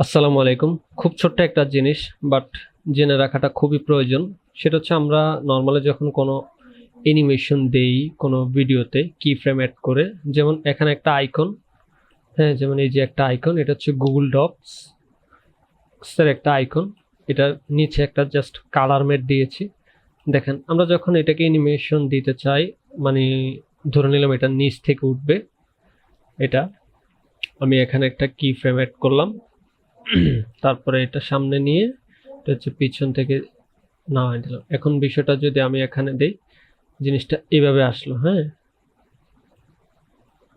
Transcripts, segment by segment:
আসসালামু আলাইকুম। খুব ছোট্ট একটা জিনিস বাট জেনে রাখাটা খুবই প্রয়োজন। সেটা হচ্ছে আমরা নরমালি যখন কোনো অ্যানিমেশন দেই কোনো ভিডিওতে কি ফ্রেম এড করে, যেমন এখানে একটা আইকন, হ্যাঁ? যেমন এই যে একটা আইকন, এটা হচ্ছে Google Docs এর একটা আইকন। এটার নিচে একটা জাস্ট কালার ম্যাট দিয়েছি। দেখেন আমরা যখন এটাকে অ্যানিমেশন দিতে চাই, মানে ধরে নিলাম এটা নিচ থেকে উঠবে, এটা আমি এখানে একটা কি ফ্রেম এড করলাম। তারপরে এটা সামনে নিয়ে এটা হচ্ছে পিছন থেকে নামাই দিলাম। এখন বিষয়টা যদি আমি এখানে দেই, জিনিসটা এভাবে আসলো, হ্যাঁ?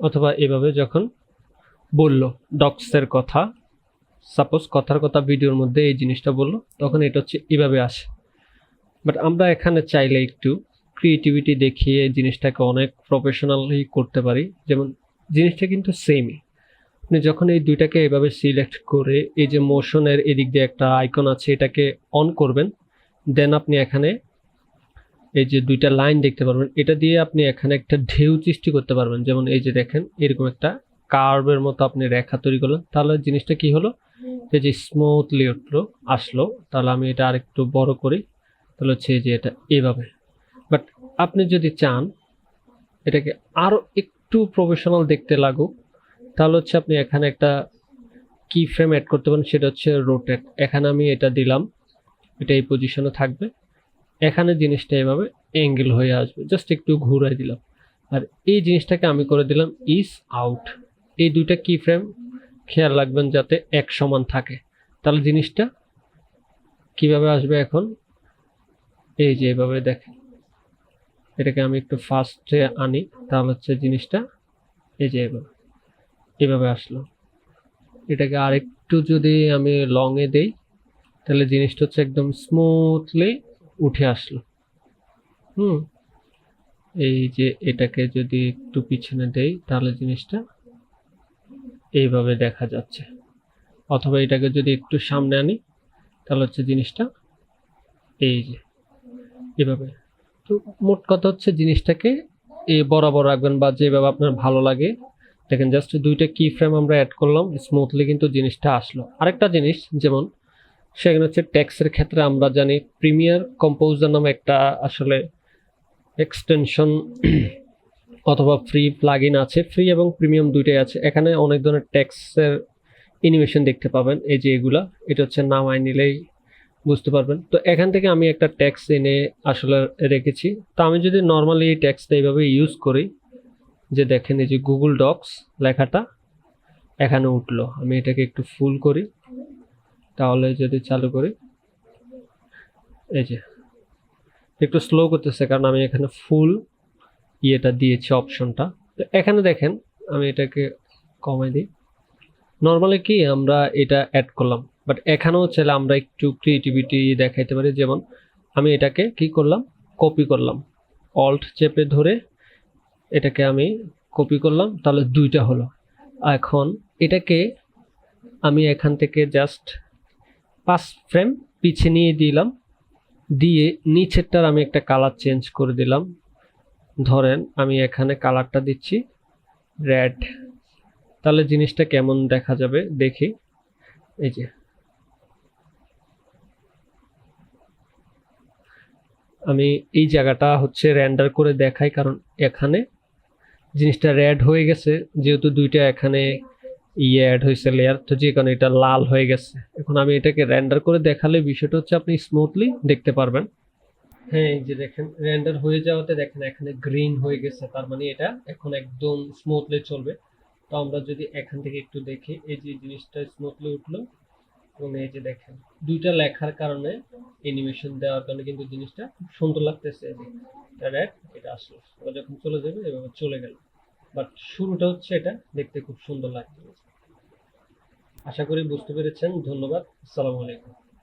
অথবা এভাবে যখন বললো ডক্সের কথা, সাপোজ কথার কথা ভিডিওর মধ্যে এই জিনিসটা বললো, তখন এটা হচ্ছে এভাবে আসে। বাট আমরা এখানে চাইলে একটু ক্রিয়েটিভিটি দেখিয়ে জিনিসটাকে অনেক প্রফেশনালি করতে পারি। যেমন জিনিসটা কিন্তু সেমই। আপনি যখন এই দুইটাকে এভাবে সিলেক্ট করে এই যে মোশনের এদিক দিয়ে একটা আইকন আছে, এটাকে অন করবেন, দেন আপনি এখানে এই যে দুইটা লাইন দেখতে পারবেন, এটা দিয়ে আপনি এখানে একটা ঢেউ সৃষ্টি করতে পারবেন। যেমন এই যে দেখেন এরকম একটা কার্ভের মতো আপনি রেখা তৈরি করলেন, তাহলে জিনিসটা কি হলো, এই যে স্মুথলি উঠলো আসলো। তাহলে আমি এটা আরেকটু বড় করি, তাহলে হচ্ছে এই যে এটা এভাবে। বাট আপনি যদি চান এটাকে আরো একটু প্রফেশনাল দেখতে লাগুক, তাহলে হচ্ছে আপনি এখানে একটা কি ফ্রেম অ্যাড করতে পারেন, সেটা হচ্ছে রোটেট। এখানে আমি এটা দিলাম, এটা এই পজিশনে থাকবে, এখানে জিনিসটা এভাবে অ্যাঙ্গেল হয়ে আসবে, জাস্ট একটু ঘুরাই দিলাম। আর এই জিনিসটাকে আমি করে দিলাম ইস আউট। এই দুইটা কি ফ্রেম খেয়াল রাখবেন যাতে এক সমান থাকে, তাহলে জিনিসটা কিভাবে আসবে এখন, এই যে এভাবে দেখেন। এটাকে আমি একটু ফাস্টে আনি, তাহলে হচ্ছে জিনিসটা এই যে এভাবে এভাবে আসলো। এটাকে আরেকটু যদি আমি লং এ দেই, তাহলে জিনিসটা হচ্ছে একদম স্মুথলি উঠে আসলো। হুম, এই যে এটাকে যদি একটু পিছনে দেই, তাহলে জিনিসটা এইভাবে দেখা যাচ্ছে। অথবা এটাকে যদি একটু সামনে আনি, তাহলে হচ্ছে জিনিসটা এই যে এভাবে। তো মোট কথা হচ্ছে জিনিসটাকে বরাবর রাখবেন বা যেভাবে আপনার ভালো লাগে। দেখেন জাস্ট দুইটা কি ফ্রেম আমরা অ্যাড করলাম, স্মুথলি কিন্তু জিনিসটা আসলো। আরেকটা জিনিস যেমন সেখানে হচ্ছে টেক্সটের ক্ষেত্রে আমরা জানি প্রিমিয়ার কম্পোজার নামে একটা আসলে এক্সটেনশন অথবা ফ্রি প্লাগইন আছে। ফ্রি এবং প্রিমিয়াম দুইটাই আছে। এখানে অনেক ধরনের টেক্সটের অ্যানিমেশন দেখতে পাবেন। এই যে এগুলা, এটা হচ্ছে নামায় নিলেই বুঝতে পারবেন। তো এখান থেকে আমি একটা টেক্সট এনে আসলে রেখেছি। তো আমি যদি নরমালি এই টেক্সটটা এইভাবে ইউজ করি, যে দেখেন এই যে গুগল ডক্স লেখাটা এখানে উঠলো। আমি এটাকে একটু ফুল করি, তাহলে যদি চালু করি, এই যে একটু স্লো করতেছে কারণ আমি এখানে ফুল ইয়েটা দিয়েছি অপশনটা। তো এখানে দেখেন আমি এটাকে কমাই দিই। নরমালি কি আমরা এটা অ্যাড করলাম, বাট এখানেও চাইলে আমরা একটু ক্রিয়েটিভিটি দেখাইতে পারি। যেমন আমি এটাকে কি করলাম, কপি করলাম, অল্ট চেপে ধরে এটাকে আমি কপি করলাম, তাহলে দুইটা হলো। এখন এটাকে আমি এখান থেকে জাস্ট 5 ফ্রেম পিছিয়ে নিয়ে দিলাম, দিয়ে নিচেরটার আমি একটা কালার চেঞ্জ করে দিলাম। ধরেন আমি এখানে কালারটা দিচ্ছি রেড, তাহলে জিনিসটা কেমন দেখা যাবে দেখি। এই যে আমি এই জায়গাটা হচ্ছে রেন্ডার করে দেখাই, কারণ এখানে জিনিসটা রেড হয়ে গেছে, যেহেতু দুইটা এখানে অ্যাড হয়েছে লেয়ার, তো যে কারণে এটা লাল হয়ে গেছে। এখন আমি এটাকে রেন্ডার করে দেখালে বিষয়টা হচ্ছে আপনি স্মুথলি দেখতে পারবেন। হ্যাঁ, এই যে দেখেন রেন্ডার হয়ে যাওয়াতে দেখেন এখানে গ্রিন হয়ে গেছে, তার মানে এটা এখন একদম স্মুথলি চলবে। তো আমরা যদি এখান থেকে একটু দেখি, এই যে জিনিসটা স্মুথলি উঠলো, এবং এই যে দেখেন দুইটা লেখার কারণে অ্যানিমেশন দেওয়ার কারণে কিন্তু জিনিসটা খুব সুন্দর লাগতেছে। এই যে এটা রেড, এটা আসলো, ওরা যখন চলে যাবে এভাবে চলে গেল। বাট শুরুটা হচ্ছে এটা দেখতে খুব সুন্দর লাগছে। আশা করি বুঝতে পেরেছেন। ধন্যবাদ। আসসালামু আলাইকুম।